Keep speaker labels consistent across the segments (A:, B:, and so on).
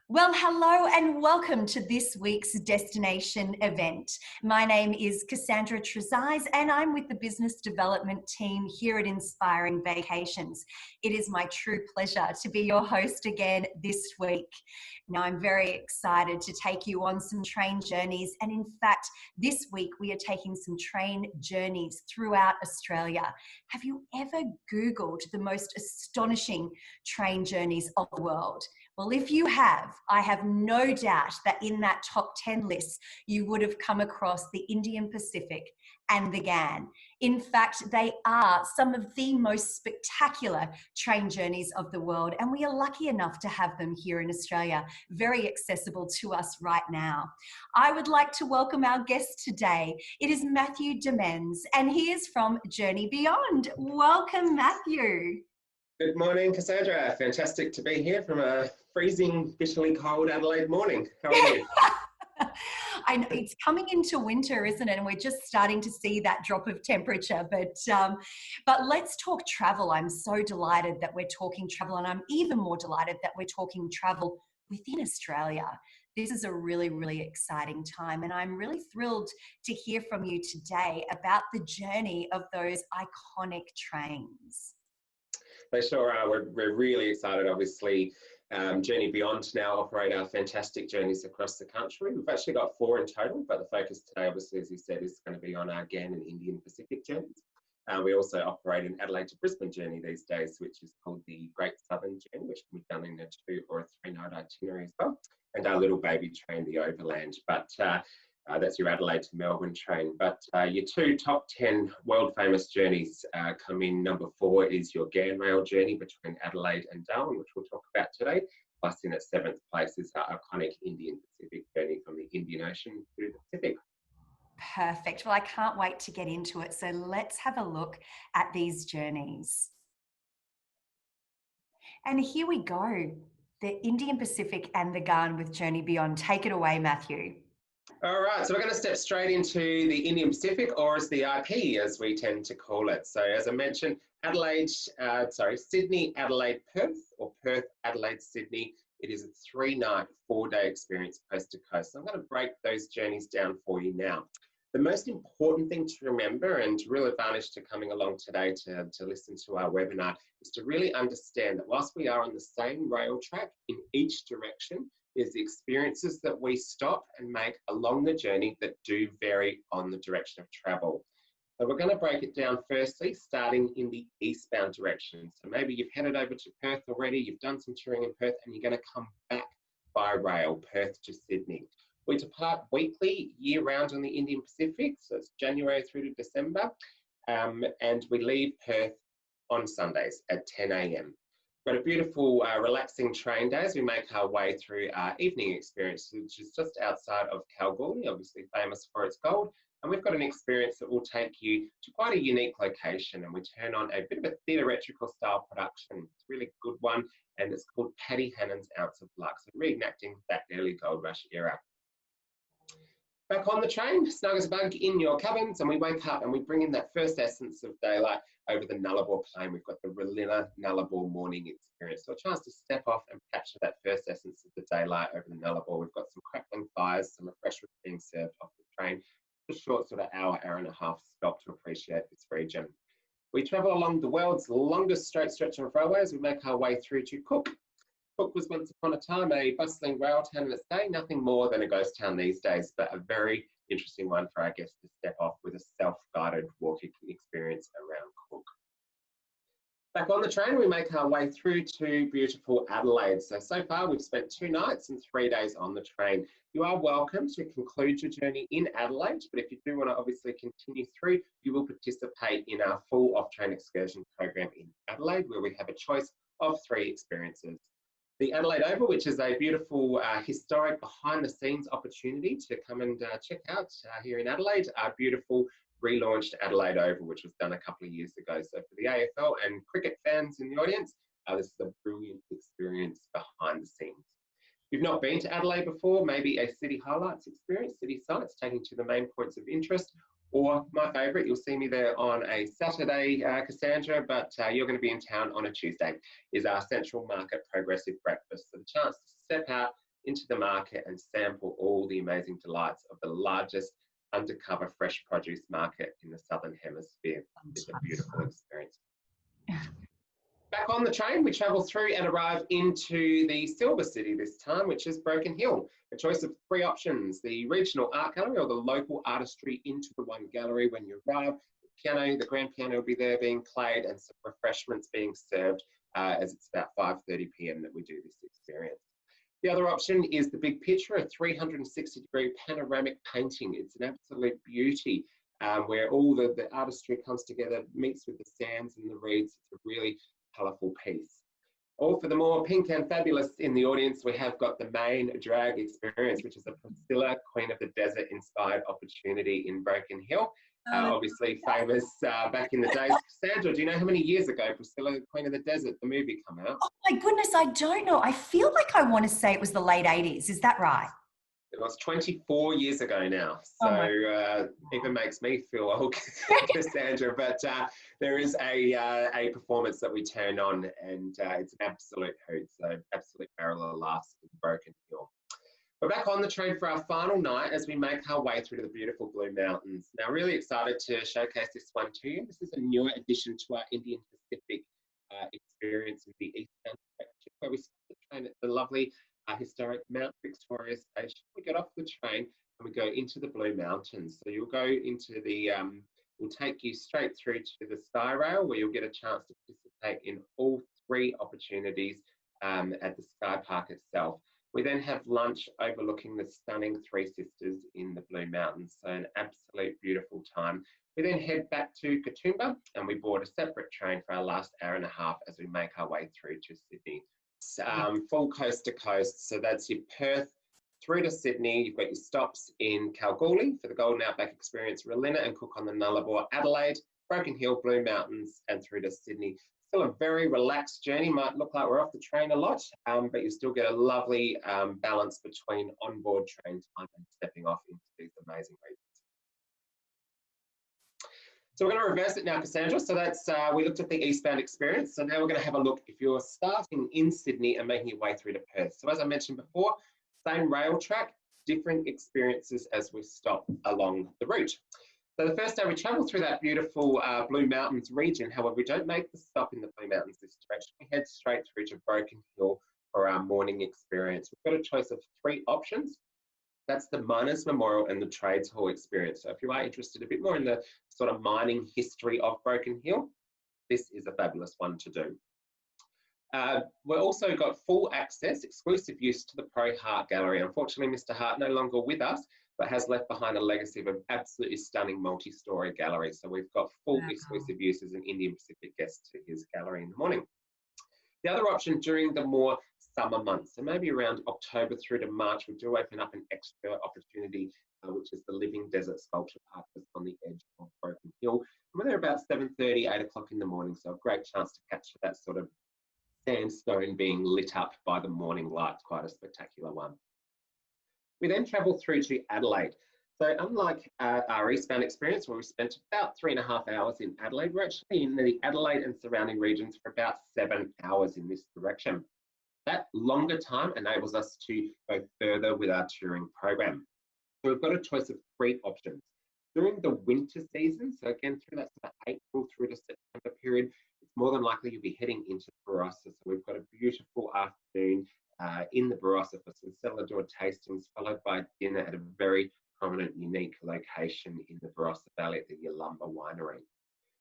A: Well, hello and welcome to this week's destination event. My name is Cassandra Trezise and I'm with the business development team here at Inspiring Vacations. It is my true pleasure to be your host again this week. Now, I'm very excited to take you on some train journeys, and in fact, this week we are taking some train journeys throughout Australia. Have you ever Googled the most astonishing train journeys of the world? Well, if you have, I have no doubt that in that top 10 list, you would have come across the Indian Pacific and the Ghan. In fact, they are some of the most spectacular train journeys of the world, and we are lucky enough to have them here in Australia, very accessible to us right now. I would like to welcome our guest today. It is Matthew Demens, and he is from Journey Beyond. Welcome, Matthew.
B: Good morning, Cassandra. Fantastic to be here from a freezing, bitterly cold Adelaide morning. How are you?
A: I know it's coming into winter, isn't it? And we're just starting to see that drop of temperature. But let's talk travel. I'm so delighted that we're talking travel, and I'm even more delighted that we're talking travel within Australia. This is a really, really exciting time, and I'm really thrilled to hear from you today about the journey of those iconic trains.
B: They sure are. We're really excited, obviously. Journey Beyond now operate our fantastic journeys across the country. We've actually got 4 in total, but the focus today, obviously, as you said, is going to be on our Ghan and Indian Pacific journeys. We also operate an Adelaide to Brisbane journey these days, which is called the Great Southern Journey, which can be done in a 2 or a 3-night itinerary as well. And our little baby train, the Overland. But that's your Adelaide to Melbourne train. But your 2 top 10 world famous journeys come in. Number 4 is your Ghan rail journey between Adelaide and Darwin, which we'll talk about today. Plus in at 7th place is our iconic Indian Pacific journey from the Indian Ocean to the Pacific.
A: Perfect. Well, I can't wait to get into it. So let's have a look at these journeys. And here we go. The Indian Pacific and the Ghan with Journey Beyond. Take it away, Matthew.
B: All right, so we're going to step straight into the Indian Pacific, or as the IP, as we tend to call it. So as I mentioned, Sydney, Adelaide, Perth, or Perth, Adelaide, Sydney. It is a 3-night, 4-day experience coast to coast. So I'm going to break those journeys down for you now. The most important thing to remember, and real advantage to coming along today to listen to our webinar, is to really understand that whilst we are on the same rail track in each direction, there's the experiences that we stop and make along the journey that do vary on the direction of travel. So we're going to break it down firstly, starting in the eastbound direction. So maybe you've headed over to Perth already, you've done some touring in Perth, and you're going to come back by rail, Perth to Sydney. We depart weekly, year-round on the Indian Pacific, so it's January through to December, and we leave Perth on Sundays at 10 a.m. We've got a beautiful, relaxing train day as we make our way through our evening experience, which is just outside of Kalgoorlie, obviously famous for its gold. And we've got an experience that will take you to quite a unique location, and we turn on a bit of a theatrical style production. It's a really good one, and it's called Paddy Hannon's Ounce of Luck, so reenacting that early gold rush era. Back on the train, snug as a bug in your cabins, and we wake up and we bring in that first essence of daylight over the Nullarbor plain. We've got the Relina Nullarbor morning experience. So a chance to step off and capture that first essence of the daylight over the Nullarbor. We've got some crackling fires, some refreshments being served off the train. A short sort of hour and a half stop to appreciate this region. We travel along the world's longest straight stretch of railway as we make our way through to Cook. Cook was once upon a time a bustling rail town in its day, nothing more than a ghost town these days, but a very interesting one for our guests to step off with a self-guided walking experience around Cook. Back on the train, we make our way through to beautiful Adelaide. So far we've spent 2 nights and 3 days on the train. You are welcome to conclude your journey in Adelaide, but if you do want to obviously continue through, you will participate in our full off-train excursion program in Adelaide, where we have a choice of 3 experiences. The Adelaide Oval, which is a beautiful historic behind-the-scenes opportunity to come and check out here in Adelaide, our beautiful relaunched Adelaide Oval, which was done a couple of years ago. So for the AFL and cricket fans in the audience, this is a brilliant experience behind the scenes. If you've not been to Adelaide before, maybe a city highlights experience, city sites, taking to the main points of interest, or my favourite, you'll see me there on a Saturday, Cassandra, but you're going to be in town on a Tuesday, is our Central Market Progressive Breakfast. So the chance to step out, into the market and sample all the amazing delights of the largest undercover fresh produce market in the Southern Hemisphere. It's a beautiful experience. Back on the train, we travel through and arrive into the Silver City this time, which is Broken Hill. A choice of 3 options: the regional art gallery or the local artistry into the one gallery when you arrive. The piano, the grand piano will be there being played, and some refreshments being served as it's about 5:30 p.m. that we do this experience. The other option is the big picture, a 360-degree panoramic painting. It's an absolute beauty where all the artistry comes together, meets with the sands and the reeds. It's a really colourful piece. All for the more pink and fabulous in the audience, we have got the main drag experience, which is a Priscilla, Queen of the Desert inspired opportunity in Broken Hill. Obviously famous back in the days. Sandra, do you know how many years ago Priscilla, Queen of the Desert, the movie, came out?
A: Oh my goodness, I don't know. I feel like I want to say it was the late 80s. Is that right?
B: It was 24 years ago now, so even makes me feel old, Cassandra. But there is a performance that we turn on, and it's an absolute hoot. So absolute parallel laughs in Broken Hill. We're back on the train for our final night as we make our way through to the beautiful Blue Mountains. Now, really excited to showcase this one to you. This is a newer addition to our Indian Pacific experience with the eastbound section, where we start the train at the lovely historic Mount Victoria station. We get off the train and we go into the Blue Mountains. So you'll go into the, we'll take you straight through to the Sky Rail, where you'll get a chance to participate in all 3 opportunities at the Sky Park itself. We then have lunch overlooking the stunning Three Sisters in the Blue Mountains. So an absolute beautiful time. We then head back to Katoomba and we board a separate train for our last hour and a half as we make our way through to Sydney. Full coast to coast. So that's your Perth through to Sydney. You've got your stops in Kalgoorlie for the Golden Outback Experience, Relina and Cook on the Nullarbor, Adelaide, Broken Hill, Blue Mountains, and through to Sydney. Still a very relaxed journey. Might look like we're off the train a lot, but you still get a lovely balance between onboard train time and stepping off into these amazing regions. So we're going to reverse it now, Cassandra. So that's, we looked at the eastbound experience. So now we're going to have a look if you're starting in Sydney and making your way through to Perth. So as I mentioned before, same rail track, different experiences as we stop along the route. So the first day we travel through that beautiful Blue Mountains region. However, we don't make the stop in the Blue Mountains this direction. We head straight through to Broken Hill for our morning experience. We've got a choice of 3 options. That's the Miners' Memorial and the Trades Hall experience. So if you are interested a bit more in the sort of mining history of Broken Hill, this is a fabulous one to do. We've also got full access, exclusive use to the Pro Hart Gallery. Unfortunately, Mr. Hart no longer with us, but has left behind a legacy of an absolutely stunning multi-storey gallery. So we've got full exclusive use as an Indian Pacific guest to his gallery in the morning. The other option during the more summer months, so maybe around October through to March, we do open up an extra opportunity, which is the Living Desert Sculpture Park that's on the edge of Broken Hill. And we're there about 7:30, 8 o'clock in the morning, so a great chance to capture that sort of sandstone being lit up by the morning light. Quite a spectacular one. We then travel through to Adelaide. So unlike our eastbound experience, where we spent about 3.5 hours in Adelaide, we're actually in the Adelaide and surrounding regions for about 7 hours in this direction. That longer time enables us to go further with our touring program. So we've got a choice of 3 options. During the winter season, so again, through that sort of April through to September period, it's more than likely you'll be heading into Barossa. So we've got a beautiful afternoon in the Barossa for some cellar door tastings, followed by dinner at a very prominent, unique location in the Barossa Valley at the Yalumba Winery.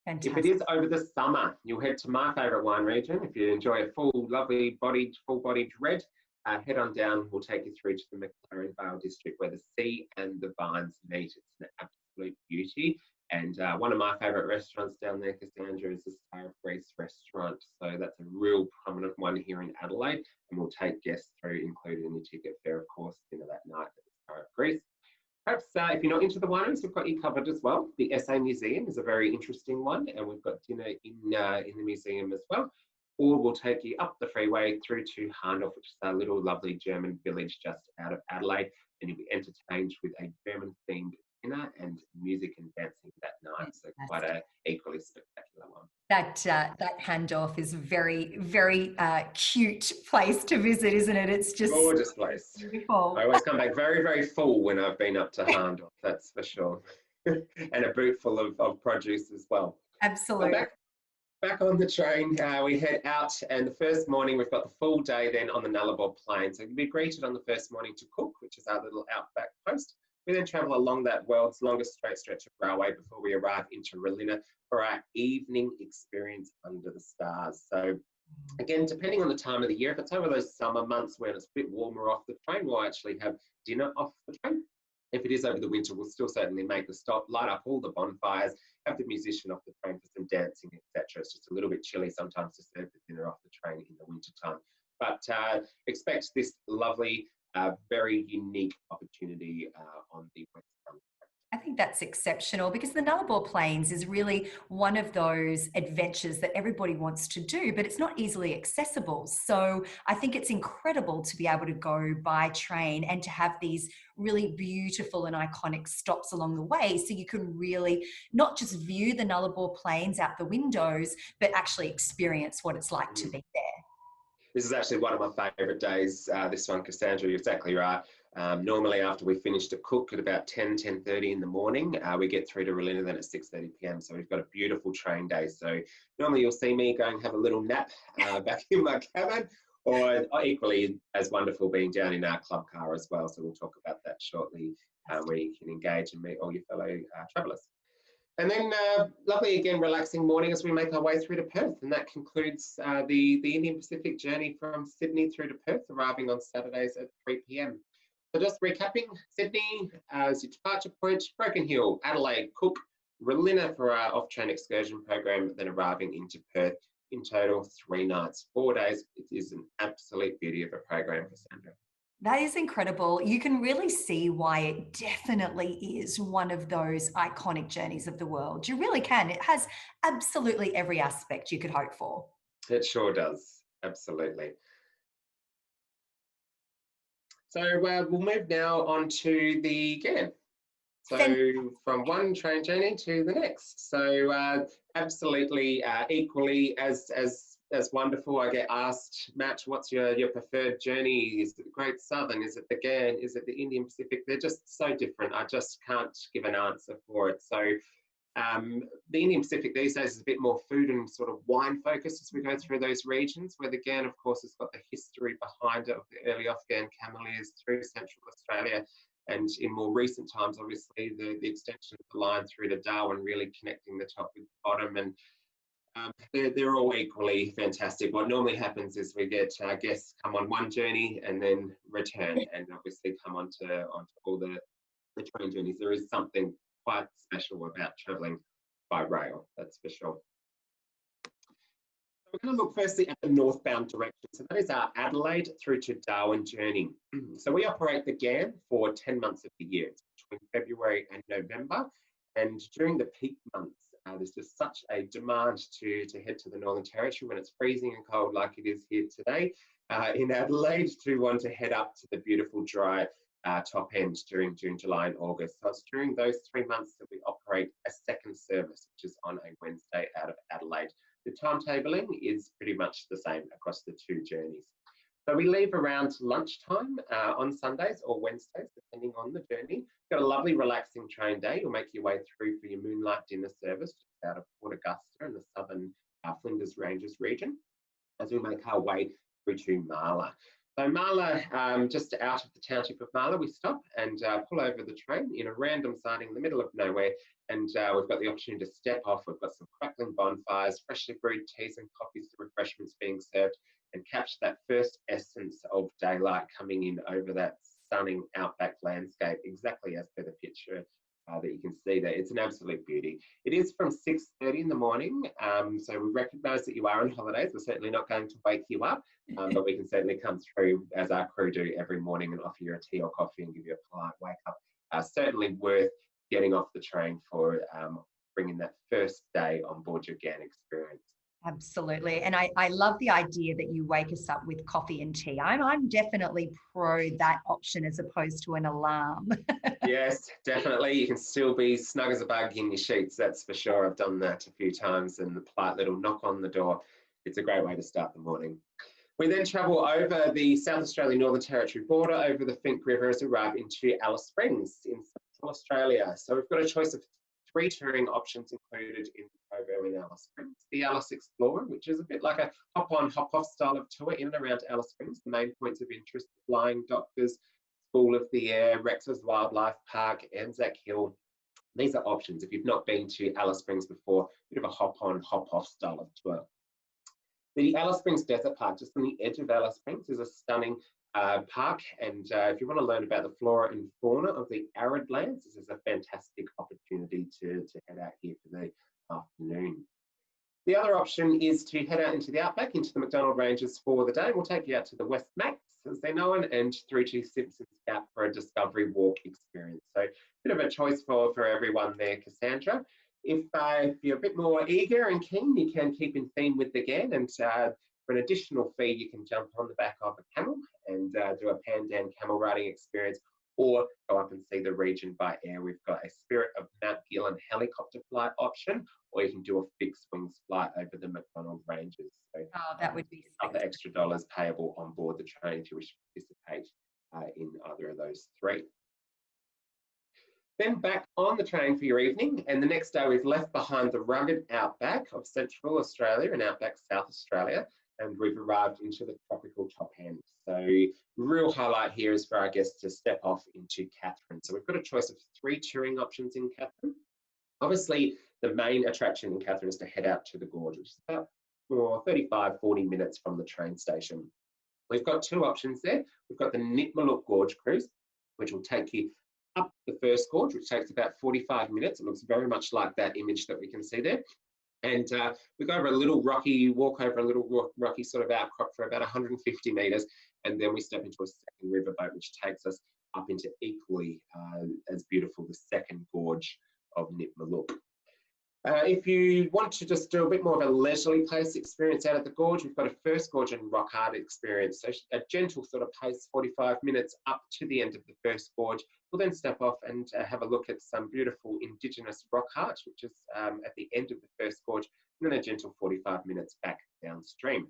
B: Fantastic. If it is over the summer, you'll head to my favourite wine region. If you enjoy a full, lovely full-bodied red, head on down. We'll take you through to the McLaren Vale district where the sea and the vines meet. It's an absolute beauty. And one of my favourite restaurants down there, Cassandra, is the Star of Greece restaurant. So that's a real prominent one here in Adelaide. And we'll take guests through, included in the ticket fare, of course, dinner that night at the Star of Greece. Perhaps if you're not into the wineries, we've got you covered as well. The SA Museum is a very interesting one, and we've got dinner in the museum as well. Or we'll take you up the freeway through to Harndorf, which is a little lovely German village just out of Adelaide, and you'll be entertained with a German-themed dinner and music and dancing that night. So quite a equally spectacular one.
A: That handoff is a very, very cute place to visit, isn't it? It's just
B: gorgeous place.
A: beautiful.
B: I always come back very, very full when I've been up to Handorf, that's for sure. And a boot full of produce as well.
A: Absolutely.
B: Back on the train, we head out, and the first morning we've got the full day then on the Nullarbor Plain. So you'll be greeted on the first morning to Cook, which is our little outback post. We then travel along that world's longest straight stretch of railway before we arrive into Rallina for our evening experience under the stars. So again, depending on the time of the year, if it's over those summer months when it's a bit warmer off the train, we'll actually have dinner off the train. If it is over the winter, we'll still certainly make the stop, light up all the bonfires, have the musician off the train for some dancing, etc. It's just a little bit chilly sometimes to serve the dinner off the train in the winter time. But expect this lovely, very unique opportunity on the West Front.
A: I think that's exceptional because the Nullarbor Plains is really one of those adventures that everybody wants to do, but it's not easily accessible. So I think it's incredible to be able to go by train and to have these really beautiful and iconic stops along the way. So you can really not just view the Nullarbor Plains out the windows, but actually experience what it's like to be there.
B: This is actually one of my favourite days, this one, Cassandra, you're exactly right. Normally after we finish to Cook at about 10:30 in the morning, we get through to Rallina then at 6:30 p.m. So we've got a beautiful train day. So normally you'll see me going have a little nap back in my cabin, or equally as wonderful being down in our club car as well. So we'll talk about that shortly, where you can engage and meet all your fellow travellers. And then lovely, again, relaxing morning as we make our way through to Perth. And that concludes the Indian Pacific journey from Sydney through to Perth, arriving on Saturdays at 3 p.m. So just recapping, Sydney as your departure point, Broken Hill, Adelaide, Cook, Rallina for our off-train excursion program, then arriving into Perth. In total, 3 nights, 4 days. It is an absolute beauty of a program, Cassandra.
A: That is incredible. You can really see why it definitely is one of those iconic journeys of the world. You really can. It has absolutely every aspect you could hope for.
B: It sure does. Absolutely. So we'll move now on to the Ghan. So from one train journey to the next. So absolutely equally as wonderful. I get asked, Matt, what's your preferred journey? Is it the Great Southern? Is it the Ghan? Is it the Indian Pacific? They're just so different. I just can't give an answer for it. So the Indian Pacific these days is a bit more food and sort of wine focused as we go through those regions, where the Ghan, of course, has got the history behind it of the early Afghan cameleers through Central Australia. And in more recent times, obviously, the extension of the line through to Darwin, really connecting the top with the bottom. And they're all equally fantastic. What normally happens is we get guests come on one journey and then return, and obviously come onto all the train journeys. There is something quite special about travelling by rail, that's for sure. We're going to look firstly at the northbound direction. So that is our Adelaide through to Darwin journey. So we operate the Ghan for 10 months of the year. It's between February and November. And during the peak months, there's just such a demand to head to the Northern Territory when it's freezing and cold like it is here today in Adelaide, to want to head up to the beautiful dry top end during June, July and August. So it's during those 3 months that we operate a second service, which is on a Wednesday out of Adelaide. The timetabling is pretty much the same across the 2 journeys. So we leave around lunchtime on Sundays or Wednesdays, depending on the journey. Got a lovely relaxing train day. You'll make your way through for your moonlight dinner service just out of Port Augusta in the southern Flinders Ranges region, as we make our way through to Marla. So Marla, just out of the township of Marla, we stop and pull over the train in a random sighting in the middle of nowhere, and we've got the opportunity to step off. We've got some crackling bonfires, freshly brewed teas and coffees, the refreshments being served, and capture that first essence of daylight coming in over that stunning outback landscape, exactly as per the picture that you can see there. It's an absolute beauty. It is from 6:30 in the morning, so we recognise that you are on holidays. We're certainly not going to wake you up, but we can certainly come through, as our crew do every morning, and offer you a tea or coffee and give you a polite wake up. Certainly worth getting off the train for bringing that first day on board your Ghan experience.
A: Absolutely. And I love the idea that you wake us up with coffee and tea. I'm definitely pro that option as opposed to an alarm.
B: Yes, definitely. You can still be snug as a bug in your sheets, that's for sure. I've done that a few times, and the polite little knock on the door. It's a great way to start the morning. We then travel over the South Australia Northern Territory border over the Finke River as we arrive into Alice Springs in Central Australia. So we've got a choice of 3 touring options included in the program in Alice Springs. The Alice Explorer, which is a bit like a hop-on, hop-off style of tour in and around Alice Springs. The main points of interest: Flying Doctors, School of the Air, Rex's Wildlife Park, Anzac Hill. These are options if you've not been to Alice Springs before, a bit of a hop-on, hop-off style of tour. The Alice Springs Desert Park, just on the edge of Alice Springs, is a stunning park. And if you want to learn about the flora and fauna of the arid lands, this is a fantastic opportunity to head out here for the afternoon. The other option is to head out into the Outback, into the McDonald Ranges for the day. We'll take you out to the West Macs, as they're known, and through to Simpsons Gap for a discovery walk experience. So a bit of a choice for everyone there, Cassandra. If you're a bit more eager and keen, you can keep in theme with the Ghan, and for an additional fee, you can jump on the back of a camel and do a pandan camel riding experience, or go up and see the region by air. We've got a Spirit of Mount Gillen helicopter flight option, or you can do a fixed wings flight over the McDonald Ranges. So,
A: Oh, that would be
B: other extra dollars payable on board the train if you wish to participate in either of those 3. Then back on the train for your evening, and the next day we've left behind the rugged outback of Central Australia and outback South Australia, and we've arrived into the tropical top end. So real highlight here is for our guests to step off into Katherine. So we've got a choice of 3 touring options in Katherine. Obviously, the main attraction in Katherine is to head out to the Gorge, which is about 35-40 minutes from the train station. We've got 2 options there. We've got the Nitmaloft Gorge cruise, which will take you up the first gorge, which takes about 45 minutes. It looks very much like that image that we can see there. And we go over a little rocky, walk over a little rocky sort of outcrop for about 150 metres, and then we step into a second riverboat, which takes us up into equally as beautiful, the second gorge of Nitmaloft. If you want to just do a bit more of a leisurely pace experience out at the gorge, we've got a first gorge and rock art experience. So a gentle sort of pace, 45 minutes up to the end of the first gorge. We'll then step off and have a look at some beautiful Indigenous rock art, which is at the end of the first gorge, and then a gentle 45 minutes back downstream.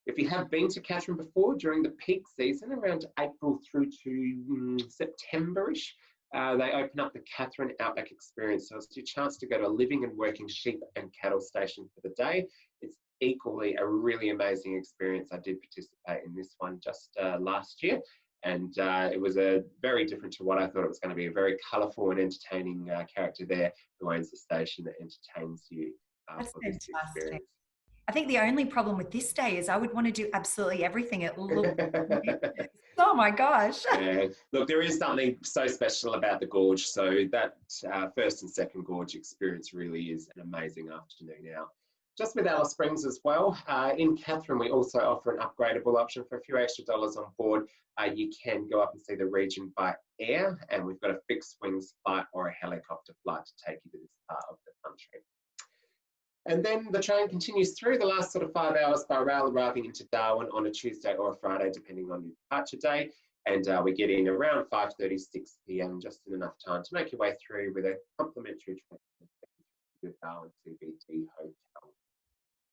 B: If you have been to Katherine before, during the peak season, around April through to September-ish, they open up the Katherine Outback Experience. So it's your chance to go to a living and working sheep and cattle station for the day. It's equally a really amazing experience. I did participate in this one just last year, and it was very different to what I thought it was going to be. A very colourful and entertaining character there who owns the station that entertains you
A: That's
B: for this
A: fantastic.
B: experience.
A: I think the only problem with this day is I would want to do absolutely everything. It looks, oh my gosh.
B: Yeah. Look, there is something so special about the gorge. So that first and second gorge experience really is an amazing afternoon out. Just with Alice Springs as well, in Katherine, we also offer an upgradable option for a few extra dollars on board. You can go up and see the region by air, and we've got a fixed wings flight or a helicopter flight to take you to this part of the country. And then the train continues through the last sort of 5 hours by rail, arriving into Darwin on a Tuesday or a Friday, depending on your departure day. And we get in around 5:36 p.m, just in enough time to make your way through with a complimentary train to the Darwin CBD Hotel.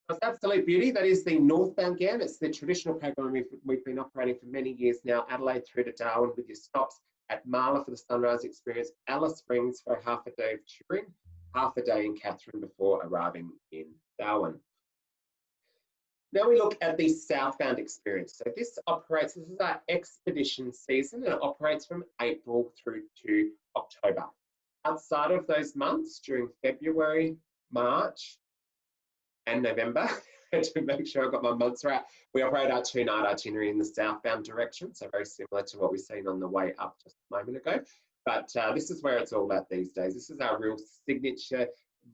B: It's absolute beauty. That is the northbound Ghan. It's the traditional program we've been operating for many years now. Adelaide through to Darwin, with your stops at Marla for the sunrise experience, Alice Springs for a half a day of touring, half a day in Katherine before arriving in Darwin. Now we look at the southbound experience. So this is our expedition season, and it operates from April through to October. Outside of those months, during February, March, and November, to make sure I got my months right, we operate our 2-night itinerary in the southbound direction, so very similar to what we've seen on the way up just a moment ago. But this is where it's all at these days. This is our real signature,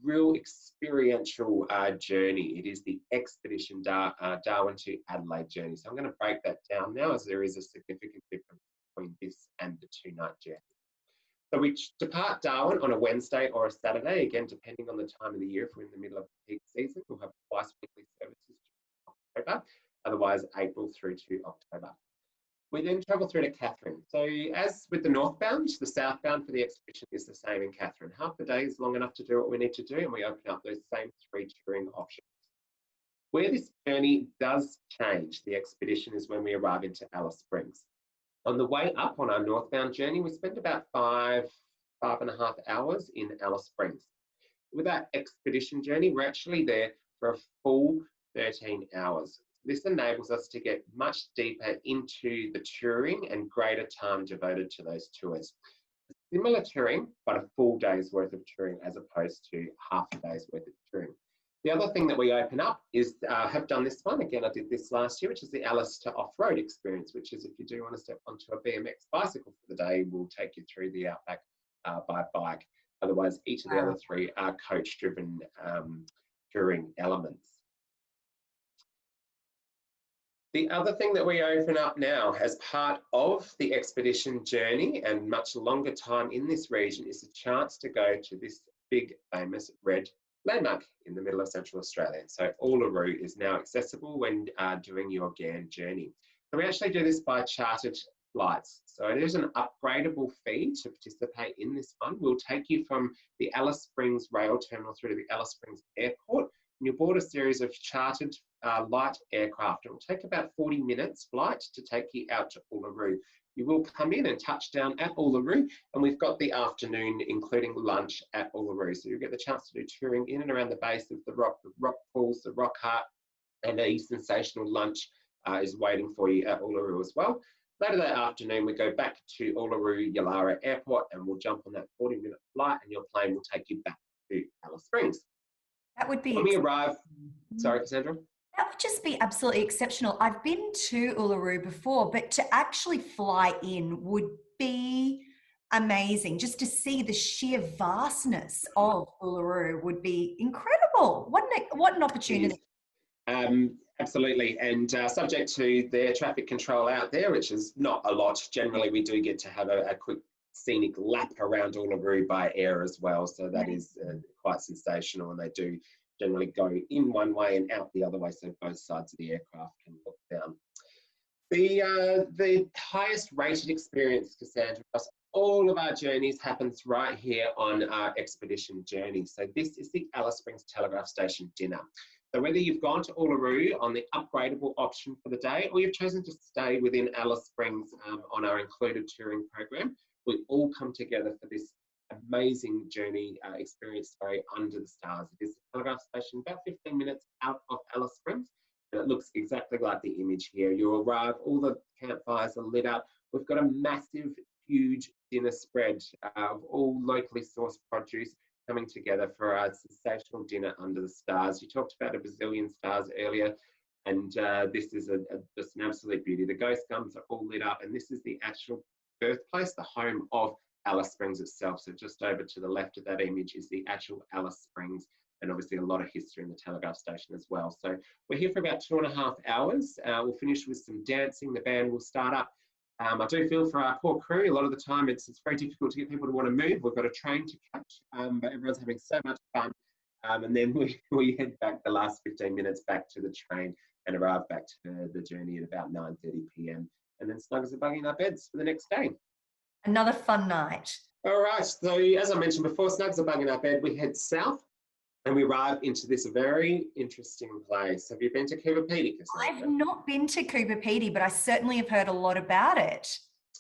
B: real experiential journey. It is the Expedition Darwin to Adelaide journey. So I'm going to break that down now, as there is a significant difference between this and the 2-night journey. So we depart Darwin on a Wednesday or a Saturday, again, depending on the time of the year. If we're in the middle of peak season, we'll have twice weekly services in October, otherwise April through to October. We then travel through to Katherine. So as with the northbound, the southbound for the expedition is the same in Katherine. Half the day is long enough to do what we need to do, and we open up those same 3 touring options. Where this journey does change the expedition is when we arrive into Alice Springs. On the way up on our northbound journey, we spend about 5.5 hours in Alice Springs. With that expedition journey, we're actually there for a full 13 hours. This enables us to get much deeper into the touring and greater time devoted to those tours. Similar touring, but a full day's worth of touring as opposed to half a day's worth of touring. The other thing that we open up is, have done this one, again I did this last year, which is the Alice to Off-Road Experience, which is if you do want to step onto a BMX bicycle for the day, we'll take you through the Outback by bike. Otherwise, each of the other 3 are coach-driven touring elements. The other thing that we open up now as part of the expedition journey and much longer time in this region is a chance to go to this big famous red landmark in the middle of Central Australia. So Uluru is now accessible when doing your Ghan journey. So we actually do this by chartered flights. So it is an upgradable fee to participate in this one. We'll take you from the Alice Springs rail terminal through to the Alice Springs airport, and you'll board a series of chartered light aircraft. It will take about 40 minutes flight to take you out to Uluru. You will come in and touch down at Uluru, and we've got the afternoon, including lunch at Uluru. So you'll get the chance to do touring in and around the base of the rock pools, the rock hut, and a sensational lunch is waiting for you at Uluru as well. Later that afternoon, we go back to Uluru Yalara Airport, and we'll jump on that 40-minute flight, and your plane will take you back to Alice Springs.
A: That would be...
B: When we arrive... Sorry, Cassandra?
A: That would just be absolutely exceptional. I've been to Uluru before, but to actually fly in would be amazing. Just to see the sheer vastness of Uluru would be incredible. What an opportunity.
B: Absolutely, and subject to their traffic control out there, which is not a lot. Generally, we do get to have a quick scenic lap around Uluru by air as well, so that is quite sensational, and they do generally go in one way and out the other way, so both sides of the aircraft can look down. The highest rated experience, Cassandra, across all of our journeys happens right here on our expedition journey. So this is the Alice Springs Telegraph Station dinner. So whether you've gone to Uluru on the upgradable option for the day, or you've chosen to stay within Alice Springs on our included touring program, we all come together for this amazing journey experience story under the stars. It is the Telegraph Station, about 15 minutes out of Alice Springs, and it looks exactly like the image here. You arrive, all the campfires are lit up. We've got a massive, huge dinner spread of all locally sourced produce coming together for our sensational dinner under the stars. You talked about a bazillion stars earlier, and this is just an absolute beauty. The ghost gums are all lit up, and this is the actual birthplace, the home of Alice Springs itself. So just over to the left of that image is the actual Alice Springs, and obviously a lot of history in the Telegraph Station as well. So we're here for about 2.5 hours. We'll finish with some dancing. The band will start up. I do feel for our poor crew, a lot of the time it's very difficult to get people to want to move. We've got a train to catch, but everyone's having so much fun. And then we head back the last 15 minutes back to the train and arrive back to the journey at about 9:30 p.m. and then snug as a bug in our beds for the next day.
A: Another fun night. All
B: right, so as I mentioned before, snug as a bug in our bed, we head south and we arrive into this very interesting place. Have you been to Coober Pedy, Cassandra?
A: I've not been to Coober Pedy, but I certainly have heard a lot about it.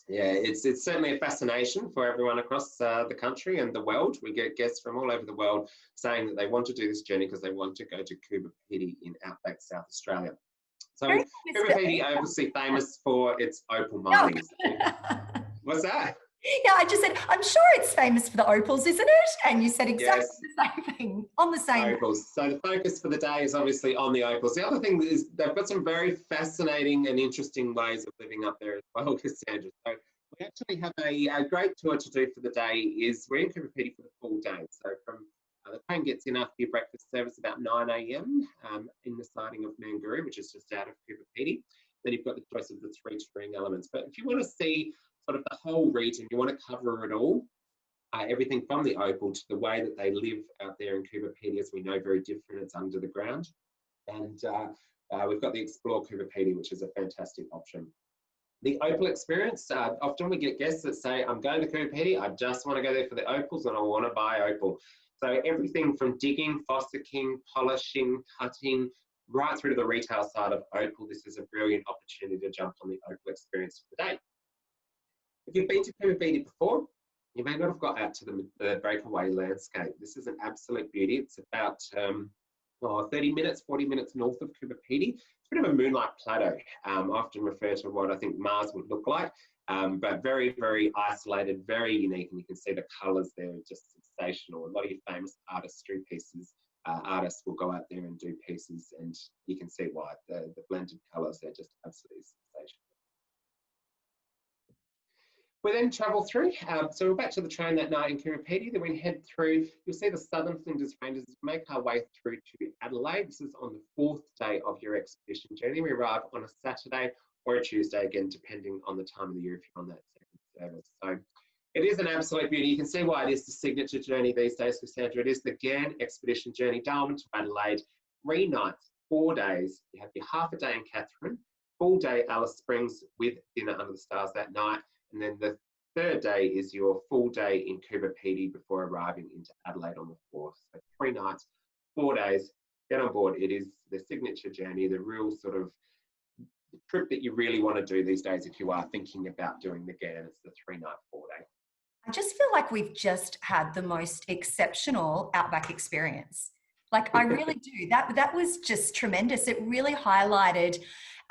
B: Yeah, it's certainly a fascination for everyone across the country and the world. We get guests from all over the world saying that they want to do this journey because they want to go to Coober Pedy in Outback, South Australia. So Coober Pedy obviously famous for its opal mining. What's that?
A: Yeah, I just said, I'm sure it's famous for the opals, isn't it? And you said exactly the same thing, on the same.
B: Opals. So the focus for the day is obviously on the opals. The other thing is they've got some very fascinating and interesting ways of living up there as well, Cassandra. So we actually have a great tour to do for the day. We're in Coober Pedy for the full day. So from the train gets in after your breakfast service about 9 a.m. In the siding of Manguru, which is just out of Coober Pedy. Then you've got the choice of the 3 touring elements. But if you want to see sort of the whole region, you want to cover it all, everything from the Opel to the way that they live out there in Coober Pedy, as we know, very different. It's under the ground. And we've got the Explore Coober Pedy, which is a fantastic option. The Opel Experience, often we get guests that say, I'm going to Coober Pedy, I just want to go there for the Opels and I want to buy Opel. So everything from digging, fossicking, polishing, cutting, right through to the retail side of Opel, this is a brilliant opportunity to jump on the Opel Experience for the day. If you've been to Coober Pedy before, you may not have got out to the breakaway landscape. This is an absolute beauty. It's about 30 minutes, 40 minutes north of Coober Pedy. It's a bit of a moonlight plateau. I often refer to what I think Mars would look like, but very, very isolated, very unique. And you can see the colours there are just sensational. A lot of your famous artistry pieces, artists will go out there and do pieces, and you can see why. The blended colours, they're just absolutely sensational. We then travel through, so we're back to the train that night in Coober Pedy, then we head through, you'll see the Southern Flinders Ranges, make our way through to Adelaide. This is on the 4th day of your expedition journey. We arrive on a Saturday or a Tuesday, again, depending on the time of the year if you're on that second service. So it is an absolute beauty. You can see why it is the signature journey these days, Cassandra. It is the Ghan expedition journey, Darwin to Adelaide, 3 nights, 4 days. You have your half a day in Catherine, full day Alice Springs with dinner under the stars that night. And then the 3rd day is your full day in Coober Pedy before arriving into Adelaide on the 4th. So 3 nights, 4 days, get on board. It is the signature journey, the real sort of trip that you really want to do these days if you are thinking about doing the Ghan. It's the 3-night, 4-day.
A: I just feel like we've just had the most exceptional Outback experience. Like, I really do. That was just tremendous. It really highlighted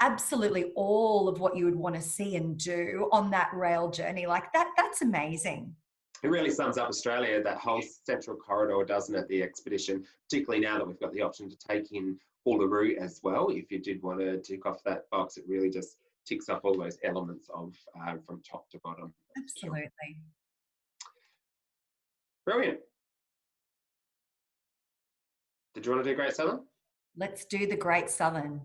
A: absolutely all of what you would want to see and do on that rail journey. Like that's amazing.
B: It really sums up Australia, that whole central corridor, doesn't it, the expedition, particularly now that we've got the option to take in Uluru as well. If you did want to tick off that box, it really just ticks off all those elements of from top to bottom.
A: Absolutely.
B: Brilliant. Did you want to do Great Southern?
A: Let's do the Great Southern.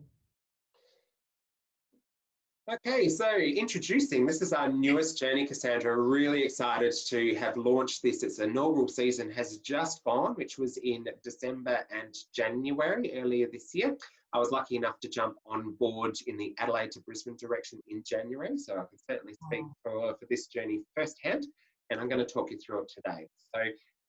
B: Okay, so introducing, this is our newest journey, Cassandra. Really excited to have launched this. Its inaugural season has just gone, which was in December and January earlier this year. I was lucky enough to jump on board in the Adelaide to Brisbane direction in January, so I can certainly speak for this journey firsthand, and I'm going to talk you through it today. So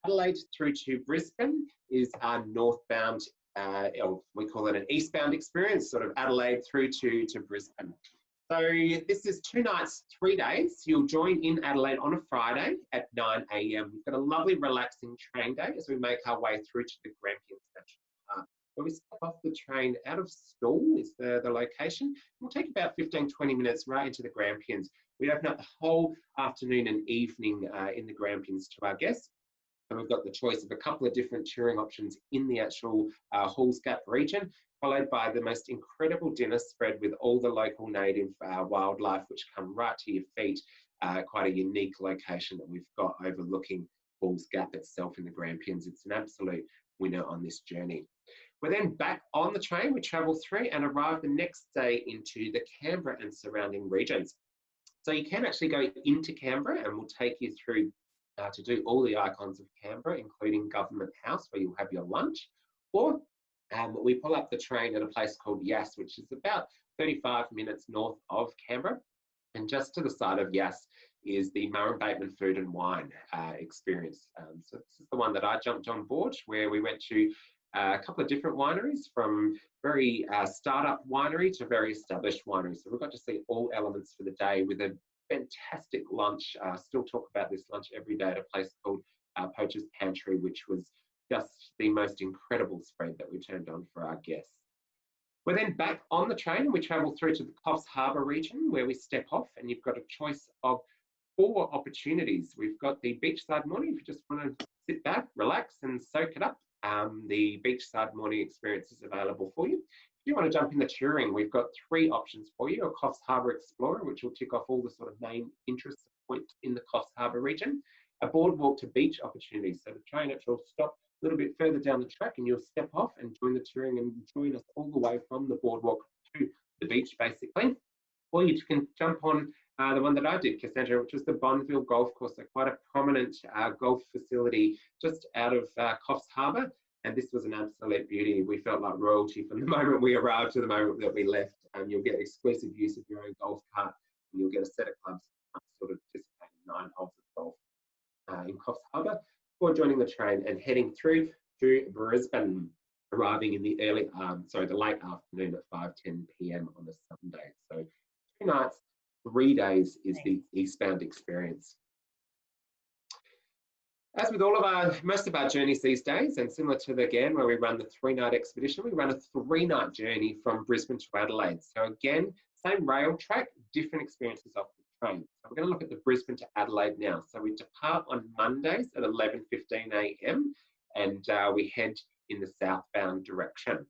B: Adelaide through to Brisbane is our northbound, or we call it an eastbound experience, sort of Adelaide through to Brisbane. So this is 2 nights, 3 days. You'll join in Adelaide on a Friday at 9 a.m. We've got a lovely relaxing train day as we make our way through to the Grampians National Park, where we step off the train out of Stawell is the location. We'll take about 15, 20 minutes right into the Grampians. We open up the whole afternoon and evening in the Grampians to our guests. And we've got the choice of a couple of different touring options in the actual Halls Gap region, followed by the most incredible dinner spread with all the local native wildlife, which come right to your feet. Quite a unique location that we've got overlooking Halls Gap itself in the Grampians. It's an absolute winner on this journey. We're then back on the train. We travel through and arrive the next day into the Canberra and surrounding regions. So you can actually go into Canberra, and we'll take you through to do all the icons of Canberra, including Government House, where you'll have your lunch. Or we pull up the train at a place called Yass, which is about 35 minutes north of Canberra. And just to the side of Yass is the Bateman Food and Wine experience. So this is the one that I jumped on board, where we went to a couple of different wineries, from very startup winery to very established winery. So we've got to see all elements for the day with a fantastic lunch. Still talk about this lunch every day at a place called Poacher's Pantry, which was just the most incredible spread that we turned on for our guests. We're then back on the train, and we travel through to the Coffs Harbour region, where we step off, and you've got a choice of 4 opportunities. We've got the beachside morning, if you just want to sit back, relax and soak it up. The beachside morning experience is available for you. If you want to jump in the touring, we've got 3 options for you. A Coffs Harbour Explorer, which will tick off all the sort of main interest points in the Coffs Harbour region. A boardwalk to beach opportunity. So the train actually will stop a little bit further down the track, and you'll step off and join the touring and join us all the way from the boardwalk to the beach, basically. Or you can jump on the one that I did, Cassandra, which was the Bonneville Golf Course, so quite a prominent golf facility just out of Coffs Harbour. And this was an absolute beauty. We felt like royalty from the moment we arrived to the moment that we left. You'll get exclusive use of your own golf cart, and you'll get a set of clubs to sort of participate in 9 holes of golf in Coffs Harbour before joining the train and heading through to Brisbane, arriving in the late afternoon at 5:10 p.m. on a Sunday. So 2 nights, 3 days is the eastbound experience. As with most of our journeys these days, and similar to the Ghan, where we run the 3-night expedition, we run a 3-night journey from Brisbane to Adelaide. So again, same rail track, different experiences off the train. So we're going to look at the Brisbane to Adelaide now. So we depart on Mondays at 11:15 a.m. and we head in the southbound direction.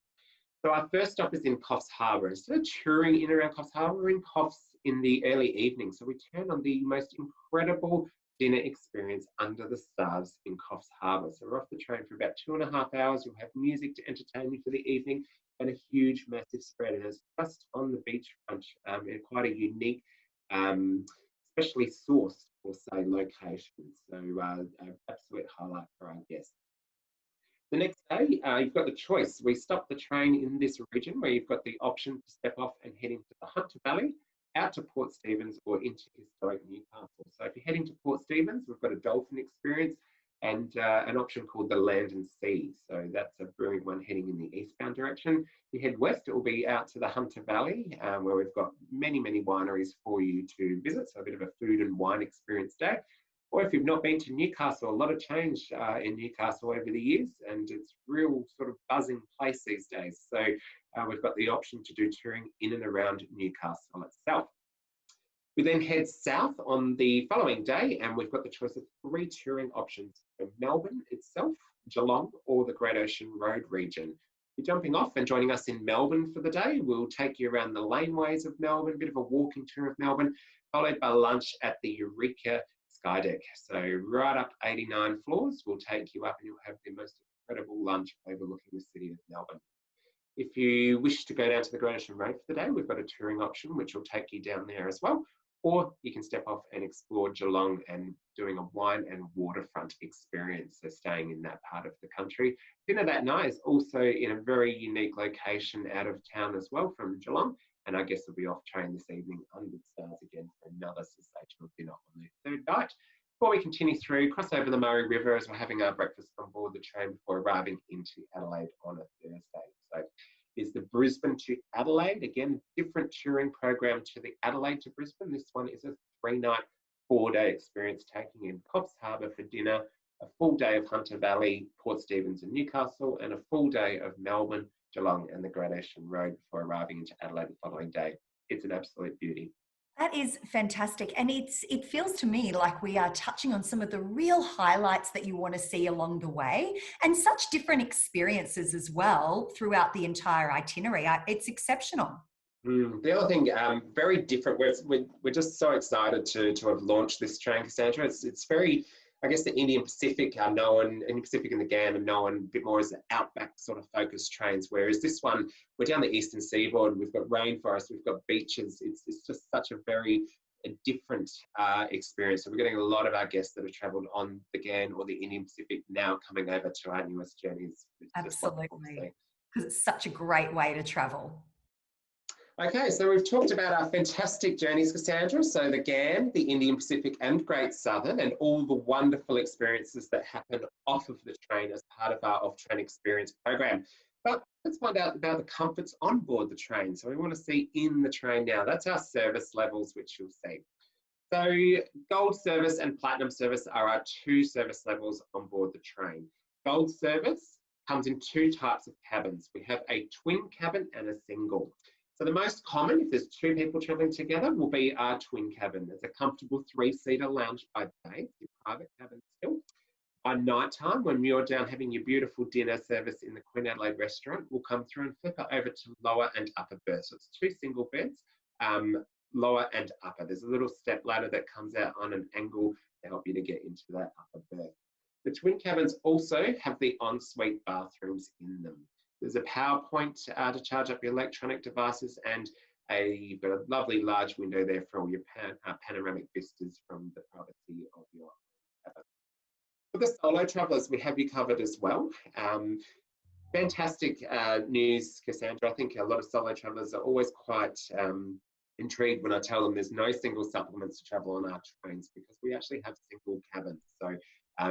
B: So our first stop is in Coffs Harbour. Instead of touring in around Coffs Harbour, we're in Coffs in the early evening. So we turn on the most incredible dinner experience under the stars in Coffs Harbour. So we're off the train for about 2.5 hours. You'll have music to entertain you for the evening and a huge, massive spread. And it's just on the beachfront in quite a unique, especially sourced for, say, locations. So an absolute highlight for our guests. The next day, you've got the choice. We stop the train in this region where you've got the option to step off and head into the Hunter Valley, out to Port Stephens or into historic Newcastle. So if you're heading to Port Stephens, we've got a dolphin experience and an option called the Land and Sea. So that's a brilliant one heading in the eastbound direction. If you head west, it will be out to the Hunter Valley where we've got many, many wineries for you to visit. So a bit of a food and wine experience day. Or if you've not been to Newcastle, a lot of change in Newcastle over the years, and it's a real sort of buzzing place these days. So we've got the option to do touring in and around Newcastle itself. We then head south on the following day, and we've got the choice of 3 touring options from Melbourne itself, Geelong, or the Great Ocean Road region. You're jumping off and joining us in Melbourne for the day. We'll take you around the laneways of Melbourne, a bit of a walking tour of Melbourne, followed by lunch at the Eureka Skydeck. So right up 89 floors, we'll take you up and you'll have the most incredible lunch overlooking the city of Melbourne. If you wish to go down to the Great Ocean Road for the day, we've got a touring option which will take you down there as well. Or you can step off and explore Geelong and doing a wine and waterfront experience, so staying in that part of the country. Dinner that night is also in a very unique location out of town as well from Geelong. And I guess we'll be off train this evening under the stars again for another sensational dinner on the 3rd night. Before we continue through, cross over the Murray River as we're having our breakfast on board the train before arriving into Adelaide on a Thursday. So is the Brisbane to Adelaide. Again, different touring program to the Adelaide to Brisbane. This one is a 3-night, 4-day experience, taking in Coffs Harbour for dinner, a full day of Hunter Valley, Port Stephens and Newcastle, and a full day of Melbourne, Geelong and the Great Ocean Road before arriving into Adelaide the following day. It's an absolute beauty.
A: That is fantastic. And it feels to me like we are touching on some of the real highlights that you want to see along the way, and such different experiences as well throughout the entire itinerary. It's exceptional.
B: The other thing, very different. We're just so excited to have launched this train, Cassandra. It's very, I guess the Indian Pacific are known, Indian Pacific and the Ghan are known a bit more as the Outback sort of focused trains, whereas this one, we're down the eastern seaboard, we've got rainforest, we've got beaches. It's just such a very different experience. So we're getting a lot of our guests that have travelled on the Ghan or the Indian Pacific now coming over to our newest journeys.
A: Absolutely, because it's such a great way to travel.
B: Okay, so we've talked about our fantastic journeys, Cassandra. So the Ghan, the Indian Pacific and Great Southern, and all the wonderful experiences that happen off of the train as part of our off-train experience program. But let's find out about the comforts on board the train. So we want to see in the train now. That's our service levels, which you'll see. So Gold Service and Platinum Service are our 2 service levels on board the train. Gold Service comes in 2 types of cabins. We have a twin cabin and a single. So the most common, if there's 2 people travelling together, will be our twin cabin. It's a comfortable 3-seater lounge by day, your private cabin still. By night time, when you're down having your beautiful dinner service in the Queen Adelaide restaurant, we'll come through and flip it over to lower and upper berths. So it's 2 single beds, lower and upper. There's a little step ladder that comes out on an angle to help you to get into that upper berth. The twin cabins also have the ensuite bathrooms in them. There's a power point to charge up your electronic devices and You've got a lovely large window there for all your panoramic vistas from the privacy of your cabin. For the solo travellers, we have you covered as well. Fantastic news, Cassandra. I think a lot of solo travellers are always quite intrigued when I tell them there's no single supplements to travel on our trains, because we actually have single cabins. So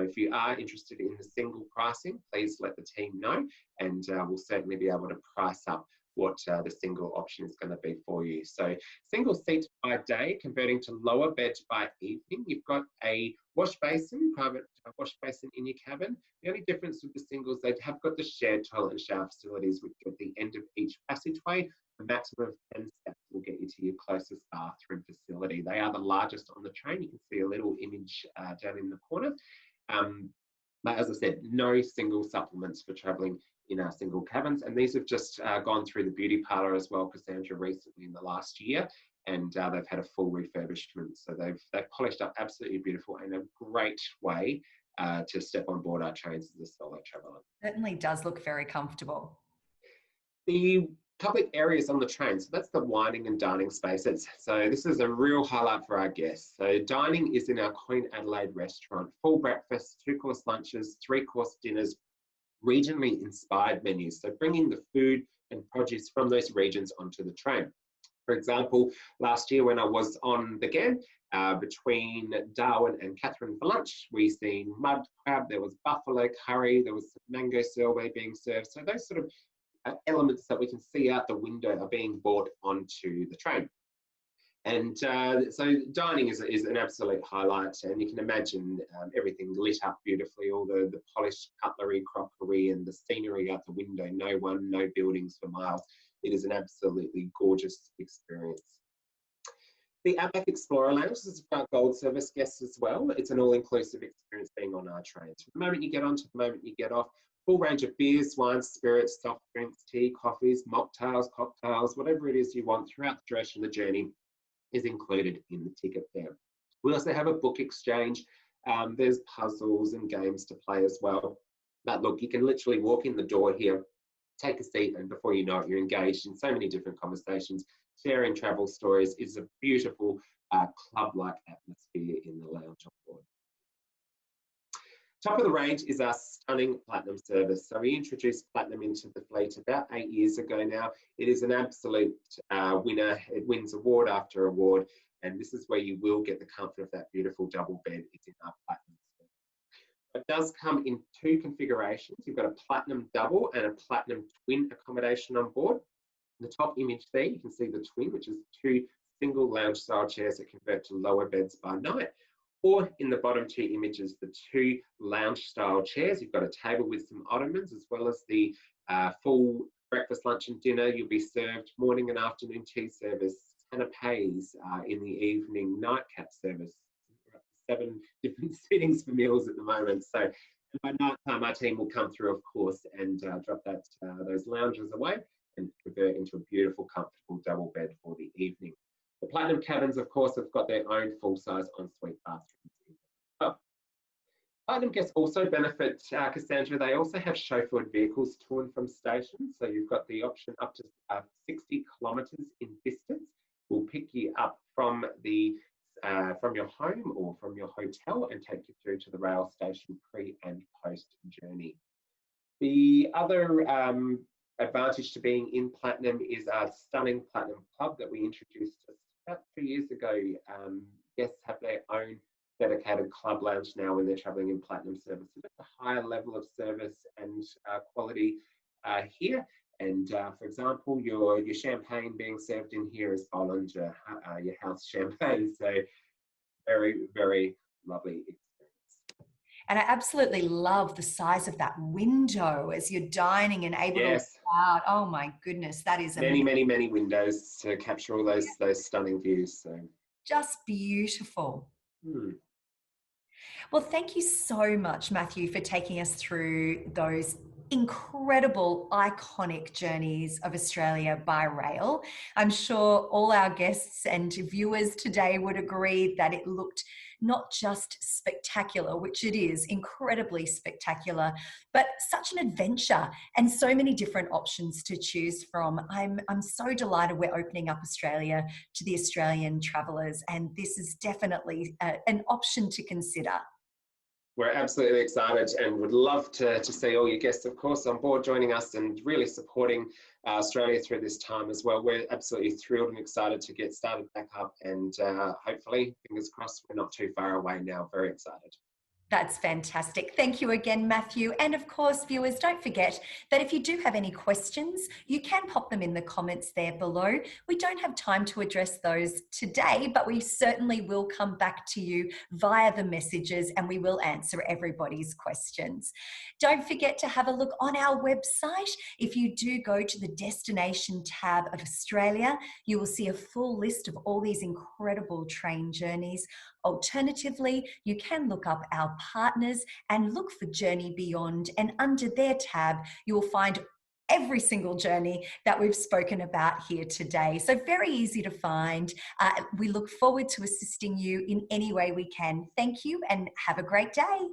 B: if you are interested in the single pricing, please let the team know, and we'll certainly be able to price up what the single option is going to be for you. So single seat by day, converting to lower bed by evening. You've got a wash basin, private wash basin in your cabin. The only difference with the singles, they have got the shared toilet and shower facilities, which at the end of each passageway, a maximum of 10 steps will get you to your closest bathroom facility. They are the largest on the train. You can see a little image down in the corner. But as I said, no single supplements for travelling in our single cabins. And these have just gone through the beauty parlour as well, Cassandra, recently in the last year. And they've had a full refurbishment. So they've polished up absolutely beautiful, and a great way to step on board our trains as a solo traveller.
A: Certainly does look very comfortable.
B: The public areas on the train, so that's the wining and dining spaces. So this is a real highlight for our guests. So dining is in our Queen Adelaide restaurant, full breakfast, 2-course lunches, 3-course dinners, regionally inspired menus. So bringing the food and produce from those regions onto the train. For example, last year when I was on the Ghan, between Darwin and Catherine for lunch, we seen mud crab, there was buffalo curry, there was mango sorbet being served. So those sort of elements that we can see out the window are being brought onto the train. And so dining is an absolute highlight, and you can imagine everything lit up beautifully, all the polished cutlery, crockery, and the scenery out the window. No buildings for miles. It is an absolutely gorgeous experience. The Outback Explorer Lounge is for gold service guests as well. It's an all-inclusive experience being on our trains. From the moment you get on to the moment you get off, full range of beers, wines, spirits, soft drinks, tea, coffees, mocktails, cocktails, whatever it is you want throughout the duration of the journey is included in the ticket there. We also have a book exchange. There's puzzles and games to play as well. But look, you can literally walk in the door here, take a seat, and before you know it, you're engaged in so many different conversations, sharing travel stories. It's a beautiful club-like atmosphere in the lounge on board. Top of the range is our stunning Platinum service. So we introduced Platinum into the fleet about 8 years ago now. It is an absolute winner. It wins award after award, and this is where you will get the comfort of that beautiful double bed. It's in our Platinum service. It does come in 2 configurations. You've got a Platinum double and a Platinum twin accommodation on board. In the top image there, you can see the twin, which is 2 single lounge style chairs that convert to lower beds by night. Or in the bottom 2 images, the 2 lounge style chairs. You've got a table with some ottomans, as well as the full breakfast, lunch and dinner. You'll be served morning and afternoon tea service, canapes in the evening, nightcap service. 7 different settings for meals at the moment. So by night time, our team will come through, of course, and drop those lounges away and convert into a beautiful, comfortable double bed for the evening. The Platinum cabins, of course, have got their own full-size ensuite bathrooms. Oh. Platinum guests also benefit, Cassandra, they also have chauffeured vehicles to and from stations. So you've got the option up to 60 kilometres in distance. We'll pick you up from your home or from your hotel and take you through to the rail station pre and post journey. The other advantage to being in Platinum is our stunning Platinum Club that we introduced about 2 years ago. Guests have their own dedicated club lounge now when they're travelling in Platinum service. So it's a higher level of service and quality here. And for example, your champagne being served in here is Bollinger, your house champagne. So very, very lovely experience.
A: And I absolutely love the size of that window as you're dining and able to look out. Oh my goodness, that is amazing.
B: Many windows to capture all those stunning views. So
A: just beautiful. Well, thank you so much, Matthew, for taking us through those incredible, iconic journeys of Australia by rail. I'm sure all our guests and viewers today would agree that it looked not just spectacular, which it is, incredibly spectacular, but such an adventure and so many different options to choose from. I'm so delighted we're opening up Australia to the Australian travellers, and this is definitely an option to consider.
B: We're absolutely excited and would love to see all your guests, of course, on board joining us and really supporting Australia through this time as well. We're absolutely thrilled and excited to get started back up, and hopefully, fingers crossed, we're not too far away now. Very excited.
A: That's fantastic. Thank you again, Matthew. And of course, viewers, don't forget that if you do have any questions, you can pop them in the comments there below. We don't have time to address those today, but we certainly will come back to you via the messages and we will answer everybody's questions. Don't forget to have a look on our website. If you do go to the destination tab of Australia, you will see a full list of all these incredible train journeys. Alternatively, you can look up our partners and look for Journey Beyond, and under their tab, you will find every single journey that we've spoken about here today. So very easy to find. We look forward to assisting you in any way we can. Thank you and have a great day.